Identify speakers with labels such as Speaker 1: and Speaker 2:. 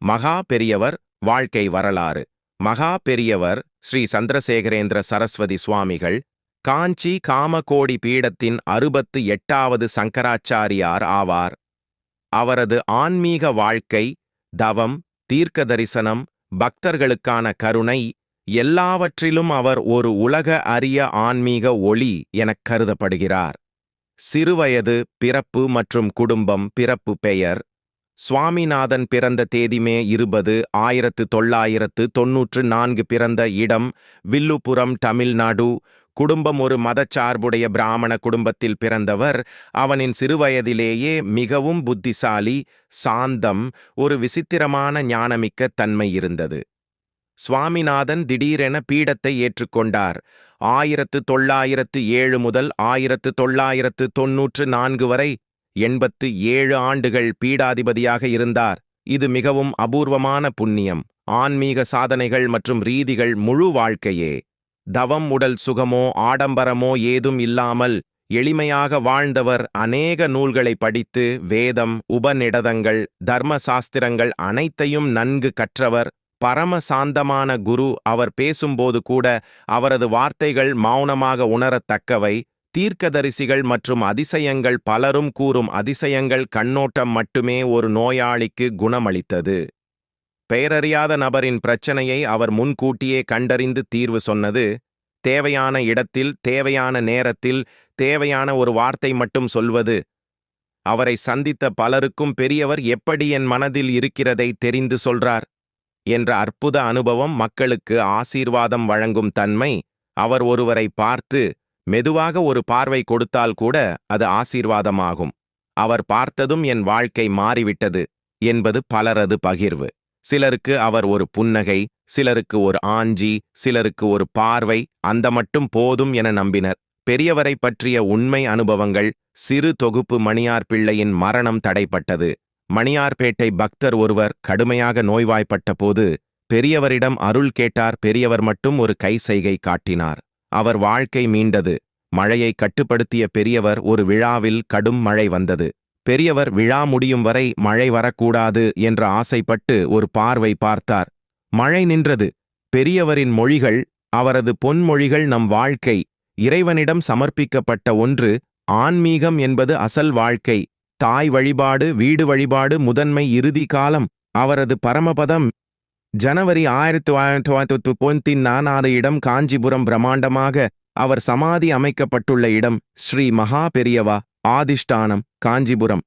Speaker 1: மகா பெரியவர் வாழ்க்கை வரலாறு. மகா பெரியவர் ஸ்ரீ சந்திரசேகரேந்திர சரஸ்வதி சுவாமிகள் காஞ்சி காமகோடி பீடத்தின் 68வது சங்கராச்சாரியார் ஆவார். அவரது ஆன்மீக வாழ்க்கை, தவம், தீர்க்க தரிசனம், பக்தர்களுக்கான கருணை, எல்லாவற்றிலும் அவர் ஒரு உலக அறிய ஆன்மீக ஒளி எனக் கருதப்படுகிறார். சிறுவயது, பிறப்பு மற்றும் குடும்பம். பிறப்பு பெயர் சுவாமிநாதன். பிறந்த தேதி மே 20, 1994. பிறந்த இடம் வில்லுபுரம், தமிழ்நாடு. குடும்பம் ஒரு மதச்சார்புடைய பிராமண குடும்பத்தில் பிறந்தவர். அவனின் சிறுவயதிலேயே மிகவும் புத்திசாலி, சாந்தம், ஒரு விசித்திரமான ஞானமிக்க தன்மை இருந்தது. சுவாமிநாதன் திடீரென பீடத்தை ஏற்றுக்கொண்டார். 1907 முதல் 1994 வரை 87 ஆண்டுகள் பீடாதிபதியாக இருந்தார். இது மிகவும் அபூர்வமான புண்ணியம். ஆன்மீக சாதனைகள் மற்றும் ரீதிகள் முழு வாழ்க்கையே. தவம், உடல் சுகமோ ஆடம்பரமோ ஏதும் இல்லாமல் எளிமையாக வாழ்ந்தவர். அநேக நூல்களை படித்து வேதம், உபநிடதங்கள், தர்ம சாஸ்திரங்கள் அனைத்தையும் நன்கு கற்றவர். பரம சாந்தமான குரு. அவர் பேசும்போது கூட அவரது வார்த்தைகள் மௌனமாக உணரத்தக்கவை. தீர்க்கதரிசிகள் மற்றும் அதிசயங்கள். பலரும் கூறும் அதிசயங்கள் கண்ணோட்டம் மட்டுமே ஒரு நோயாளிக்கு குணமளித்தது. பெயரறியாத நபரின் பிரச்சனையை அவர் முன்கூட்டியே கண்டறிந்து தீர்வு சொன்னது. தேவையான இடத்தில், தேவையான நேரத்தில், தேவையான ஒரு வார்த்தை மட்டும் சொல்வது. அவரை சந்தித்த பலருக்கும் பெரியவர் எப்படி என் மனதில் இருக்கிறதை தெரிந்து சொல்றார் என்ற அற்புத அனுபவம், மக்களுக்கு ஆசீர்வாதம் வழங்கும் தன்மை. அவர் ஒருவரை பார்த்து மெதுவாக ஒரு பார்வை கொடுத்தால் கூட அது ஆசீர்வாதமாகும். அவர் பார்த்ததும் என் வாழ்க்கை மாறிவிட்டது என்பது பலரது பகிர்வு. சிலருக்கு அவர் ஒரு புன்னகை, சிலருக்கு ஒரு ஆஞ்சி, சிலருக்கு ஒரு பார்வை, அந்த மட்டும் போதும் என நம்பினர். பெரியவரை பற்றிய உண்மை அனுபவங்கள். சிறு தொகுப்பு. மணியார் பிள்ளையின் மரணம் தடைப்பட்டது. மணியார்பேட்டை பக்தர் ஒருவர் கடுமையாக நோய்வாய்ப்பட்ட போது பெரியவரிடம் அருள் கேட்டார். பெரியவர் மட்டும் ஒரு கை செய்கை காட்டினார். அவர் வாழ்க்கை மீண்டது. மழையை கட்டுப்படுத்திய பெரியவர். ஒரு விழாவில் கடும் மழை வந்தது. பெரியவர் விழா முடியும் வரை மழை வரக்கூடாது என்று ஆசைப்பட்டு ஒரு பார்வை பார்த்தார். மழை நின்றது. பெரியவரின் மொழிகள், அவரது பொன்மொழிகள். நம் வாழ்க்கை இறைவனிடம் சமர்ப்பிக்கப்பட்ட ஒன்று. ஆன்மீகம் என்பது அசல் வாழ்க்கை. தாய் வழிபாடு, வீடு வழிபாடு முதன்மை. இறுதி காலம் அவரது பரமபதம். ஜனவரி 1994. இடம் காஞ்சிபுரம். பிரம்மாண்டமாக அவர் சமாதி அமைக்கப்பட்டுள்ள இடம் ஸ்ரீ மகா பெரியவா ஆதிஷ்டானம், காஞ்சிபுரம்.